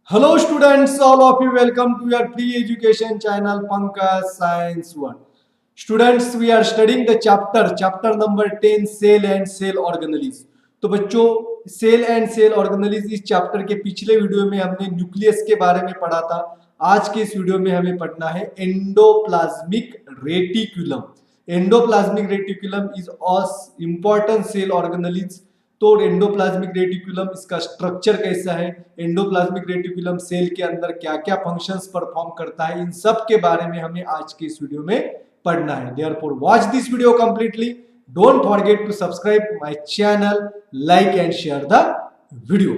Hello students, all of you welcome to your free education channel Pankaj Science 1. Students, we are studying the chapter number 10 cell and cell organelles. तो बच्चों cell and cell organelles इस chapter के पिछले video में हमने nucleus के बारे में पढ़ा था। आज के इस वीडियो में हमें पढ़ना है endoplasmic reticulum. Endoplasmic reticulum is important cell organelles. तो एंडोप्लाज्मिक रेटिकुलम इसका स्ट्रक्चर कैसा है, एंडोप्लाज्मिक रेटिकुलम सेल के अंदर क्या क्या फंक्शंस परफॉर्म करता है, इन सब के बारे में हमें आज के इस वीडियो में पढ़ना है। Therefore watch this video completely, don't forget to subscribe my channel, like and share the video.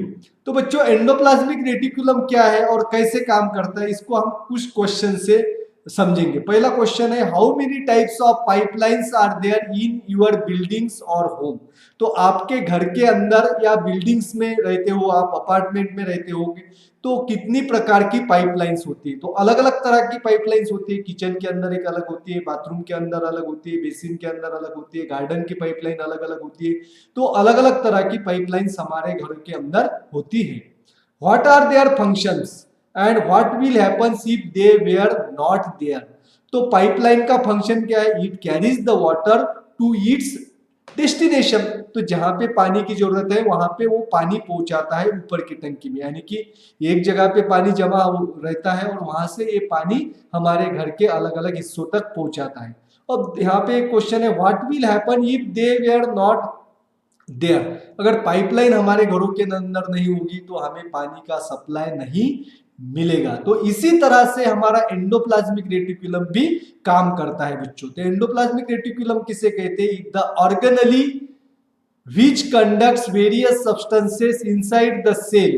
तो बच्चों एंडोप्लाज्मिक रेटिकुलम क्या है और कैसे काम करता है, इसको हम कुछ क्वेश्चन से समझेंगे। पहला क्वेश्चन है, how many types of pipelines are there in your buildings और होम। तो आपके घर के अंदर या बिल्डिंग्स में रहते हो, आप अपार्टमेंट में रहते होगे, तो कितनी प्रकार की पाइपलाइंस होती है। तो अलग अलग तरह की पाइपलाइंस होती है। किचन के अंदर एक अलग होती है, बाथरूम के अंदर अलग होती है, बेसिन के अंदर अलग होती है, गार्डन की पाइपलाइन अलग अलग होती है। तो अलग अलग तरह की पाइपलाइंस हमारे घर के अंदर होती है। What are their functions and what will happens if they were not there. तो पाइपलाइन का फंक्शन क्या है, it carries the water to its destination. तो जहां पे पानी की जरूरत है वहां पे वो पानी पहुंचाता है ऊपर की टंकी में, यानी कि एक जगह पे पानी जमा रहता है और वहां से ये पानी हमारे घर के अलग अलग हिस्सों तक पहुंचाता है। अब यहाँ पे एक क्वेश्चन है, what will happen if they were not there. अगर पाइपलाइन हमारे घरों के अंदर नहीं होगी तो हमें पानी का सप्लाई नहीं मिलेगा। तो इसी तरह से हमारा एंडोप्लाज्मिक रेटिकुलम भी काम करता है बच्चों। तो एंडोप्लाज्मिक रेटिकुलम किसे कहते हैं, the organelle which conducts various substances inside the cell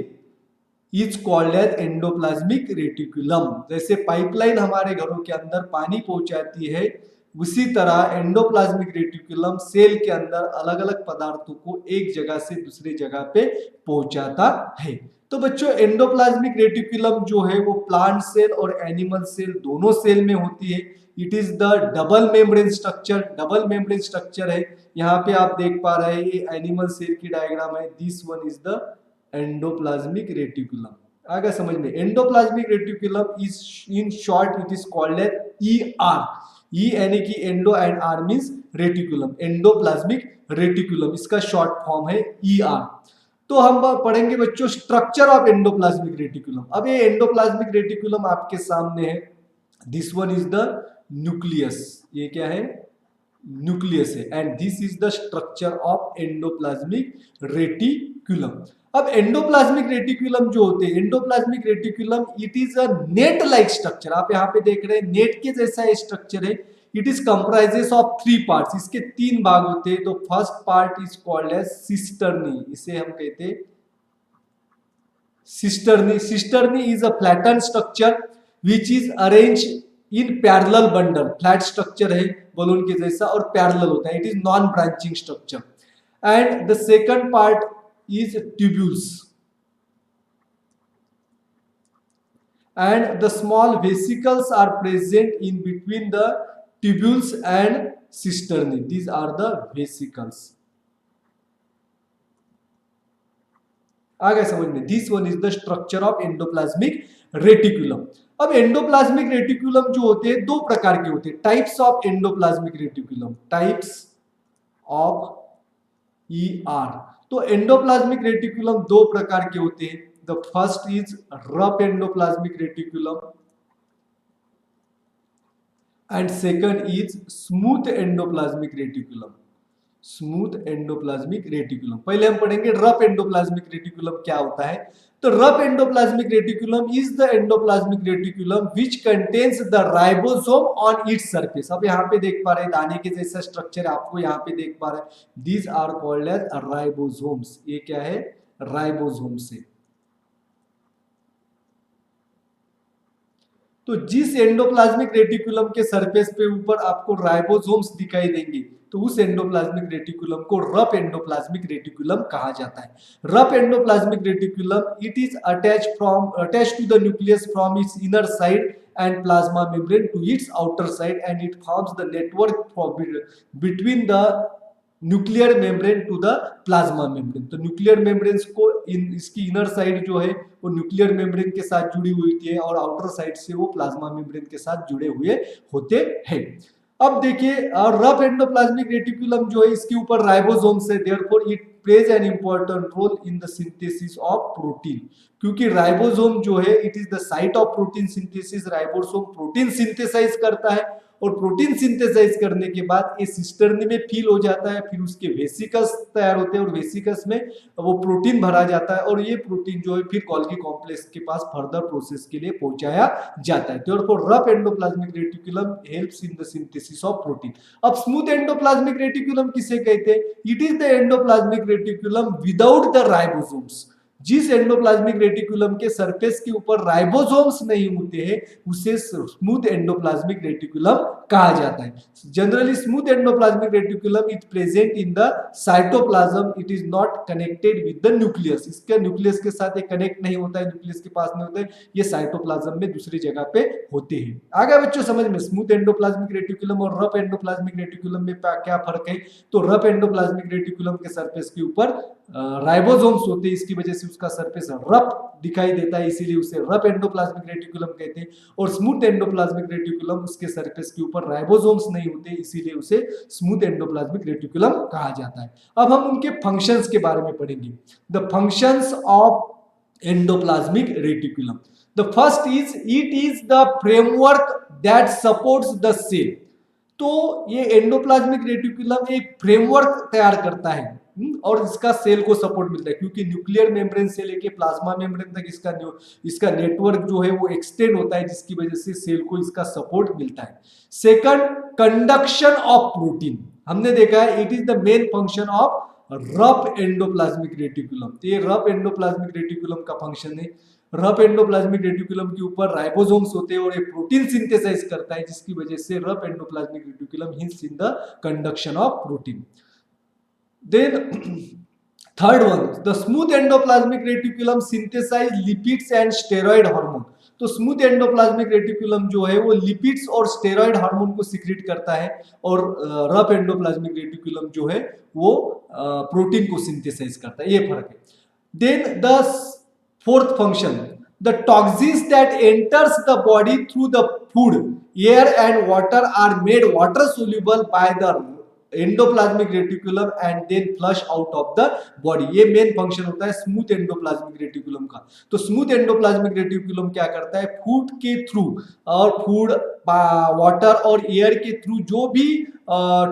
is called as endoplasmic reticulum. जैसे पाइपलाइन हमारे घरों के अंदर पानी पहुंचाती है, उसी तरह एंडोप्लाज्मिक रेटिकुलम सेल के अंदर अलग अलग पदार्थों को एक जगह से दूसरी जगह पे पहुंचाता है। तो बच्चों एंडोप्लाज्मिक रेटिकुलम जो है वो प्लांट सेल और एनिमल सेल दोनों सेल में होती है। It is the double membrane structure, double membrane structure है। यहाँ पे आप देख पा रहे हैं ये एनिमल सेल की डायग्राम है। This one is the endoplasmic reticulum. आगे समझ में, endoplasmic reticulum is in short it is called as ER. E यानी कि endo and R means reticulum, endoplasmic reticulum इसका शॉर्ट फॉर्म है ईआर। तो हम पढ़ेंगे बच्चों स्ट्रक्चर ऑफ एंडोप्लाज्मिक रेटिकुलम। अब ये एंडोप्लाज्मिक रेटिकुलम आपके सामने है। This one is the nucleus, ये क्या है, न्यूक्लियस है। And this is the structure of endoplasmic reticulum. अब एंडोप्लाज्मिक रेटिकुलम जो होते हैं, endoplasmic reticulum it is a net like structure. आप यहाँ पे देख रहे हैं नेट के जैसा ये स्ट्रक्चर है। It is comprises of three parts, इसके तीन भाग होते हैं। तो first part is called as cisternae, इसे हम कहते हैं cisternae. Cisternae is a flatten structure which is arrange in parallel bundle. Flat structure है बलून के जैसा और पैरेलल होता है। It is non branching structure. And the second part is tubules and the small vesicles are present in between the tubules and cisternae. These are the vesicles. आगे समझ में, this one is the structure of endoplasmic reticulum. अब endoplasmic reticulum जो होते हैं दो प्रकार के होते हैं। Types of endoplasmic reticulum, types of ER. तो एंडोप्लाज्मिक रेटिकुलम दो प्रकार के होते हैं। The first is rough endoplasmic reticulum and second is smooth endoplasmic reticulum. Smooth endoplasmic reticulum पहले हम पढ़ेंगे रफ एंडोप्लाज्मिक रेटिकुलम क्या होता है। तो rough endoplasmic reticulum is the endoplasmic reticulum which contains the ribosome on its surface. अब यहाँ पे देख पा रहे हैं दाने के जैसा स्ट्रक्चर आपको यहाँ पे देख पा रहे हैं। These are called as ribosomes. ये क्या है, राइबोसोम्स है। तो जिस एंडोप्लाज्मिक रेटिकुलम के सरफेस पे ऊपर आपको राइबोसोम्स दिखाई देंगे तो उस एंडोप्लाज्मिक रेटिकुलम को रफ एंडोप्लाज्मिक रेटिकुलम कहा जाता है। Rough endoplasmic reticulum it is attached to the nucleus from its inner side and plasma membrane to its outer side and it forms the network between the nuclear membrane to the plasma membrane. तो nuclear membranes को इसकी inner side जो है वो nuclear membrane के साथ जुड़ी हुई होती है और आउटर साइड से वो प्लाज्मा मेम्ब्रेन के साथ जुड़े हुए होते हैं। अब देखिए रफ एंडोप्लाज्मिक रेटिकुलम जो है इसके ऊपर राइबोसोम्स है, therefore it plays an important role in the synthesis of protein. क्योंकि राइबोसोम जो है it is the site of protein synthesis. Ribosome protein synthesize करता है और प्रोटीन सिंथेसाइज करने के बाद ये सिस्टर्नी में फील हो जाता है, फिर उसके वेसिकल्स तैयार होते हैं और वेसिकल्स में वो प्रोटीन भरा जाता है और ये प्रोटीन जो है फिर गोल्गी कॉम्प्लेक्स के पास फर्दर प्रोसेस के लिए पहुंचाया जाता है। तो rough endoplasmic reticulum helps in the synthesis of protein. अब स्मूथ एंडोप्लाज्मिक रेटिकुलम किसे कहते हैं? It is the endoplasmic reticulum without the ribosomes. जिस एंडोप्लाज्मिक रेटिकुलम के सरफेस के ऊपर राइबोसोम्स नहीं होते हैं उसे स्मूथ एंडोप्लाज्मिक रेटिकुलम कहा जाता है। Generally smooth endoplasmic reticulum is present in the cytoplasm, it is not connected with the nucleus. इसके न्यूक्लियस के साथ कनेक्ट नहीं होता है, न्यूक्लियस के पास नहीं होता है, ये साइटोप्लाज्म में दूसरी जगह पे होते हैं। आगे बच्चों समझ में स्मूथ एंडोप्लाज्मिक रेटिकुलम और रफ एंडोप्लाज्मिक रेटिकुलम में क्या फर्क है? तो रफ एंडोप्लाज्मिक रेटिकुलम के सरफेस के ऊपर राइबोसोम्स होते हैं, इसकी वजह से उसका सरफेस रफ दिखाई देता है, इसीलिए उसे रफ एंडोप्लाज्मिक रेटिकुलम कहते हैं। और स्मूथ एंडोप्लाज्मिक रेटिकुलम उसके सरफेस के ऊपर राइबोसोम्स नहीं होते, इसीलिए उसे स्मूथ एंडोप्लाज्मिक रेटिकुलम कहा जाता है। अब हम उनके फंक्शंस के बारे में पढ़ेंगे। The functions of endoplasmic reticulum. The first is it is the framework that supports the cell. तो ये एंडोप्लाज्मिक रेटिकुलम एक फ्रेमवर्क तैयार करता है और इसका सेल को सपोर्ट मिलता है, क्योंकि न्यूक्लियर मेम्ब्रेन से लेके प्लाज्मा मेम्ब्रेन तक इसका नेटवर्क जो है वो एक्सटेंड होता है, जिसकी वजह से सेल को इसका सपोर्ट मिलता है। Second, conduction of protein. हमने देखा है it is the main function of rough endoplasmic reticulum. ये रफ एंडोप्लाज्मिक रेटिकुलम का फंक्शन है। रफ एंडोप्लाज्मिक रेटिकुलम के ऊपर राइबोसोम्स होते हैं और ये प्रोटीन सिंथेसाइज करता है, जिसकी वजह से rough endoplasmic reticulum hints in the conduction of protein. Then third one, the smooth endoplasmic reticulum synthesize lipids and steroid hormone। तो स्मूथ एंडोप्लाज्मिक रेटिकुलम जो है वो लिपिड्स और स्टेरॉइड हार्मोन को सिक्रेट करता है और रफ एंडोप्लाज्मिक रेटिकुलम जो है वो प्रोटीन को सिंथेसाइज करता है, ये फर्क है। Then the fourth function, the toxins that enters the body through the food, air and water are made water soluble by the endoplasmic reticulum and then flush out of the body. ये main function होता है smooth endoplasmic reticulum का। तो smooth endoplasmic reticulum क्या करता है? Food के through और फूड, वाटर और एयर के थ्रू जो भी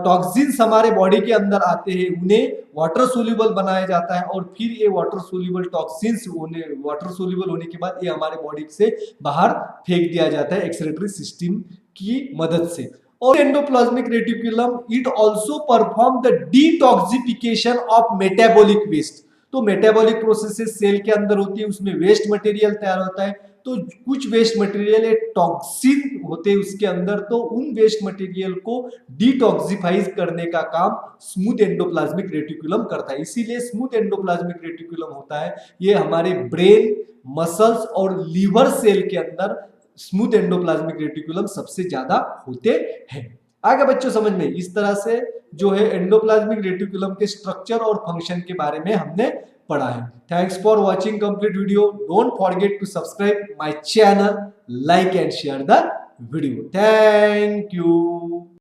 टॉक्सिन्स हमारे बॉडी के अंदर आते हैं उन्हें वाटर सोल्यूबल बनाया जाता है और फिर ये water soluble toxins water soluble होने के बाद ये हमारे बॉडी से बाहर फेंक दिया जाता है एक्सक्रीटरी सिस्टम की मदद से। और endoplasmic reticulum it also perform the detoxification of metabolic waste. तो मेटाबॉलिक प्रोसेसेस सेल के अंदर होती है, उसमें वेस्ट मटेरियल तैयार होता है, तो कुछ वेस्ट मटेरियल टॉक्सिन होते हैं उसके अंदर, तो उन वेस्ट मटेरियल को डिटॉक्सिफाइज करने का काम स्मूथ एंडोप्लाज्मिक रेटिकुलम करता है। इसीलिए स्मूथ एंडोप्लाज्मिक रेटिकुलम होता है ये हमारे ब्रेन, मसल्स और लीवर सेल के अंदर स्मूथ एंडोप्लाज्मिक रेटिकुलम सबसे ज्यादा होते हैं। आगे बच्चों समझ में इस तरह से जो है एंडोप्लाज्मिक रेटिकुलम के स्ट्रक्चर और फंक्शन के बारे में हमने पढ़ा है। Thanks for watching complete video. Don't forget to subscribe my channel, like and share the video. Thank you.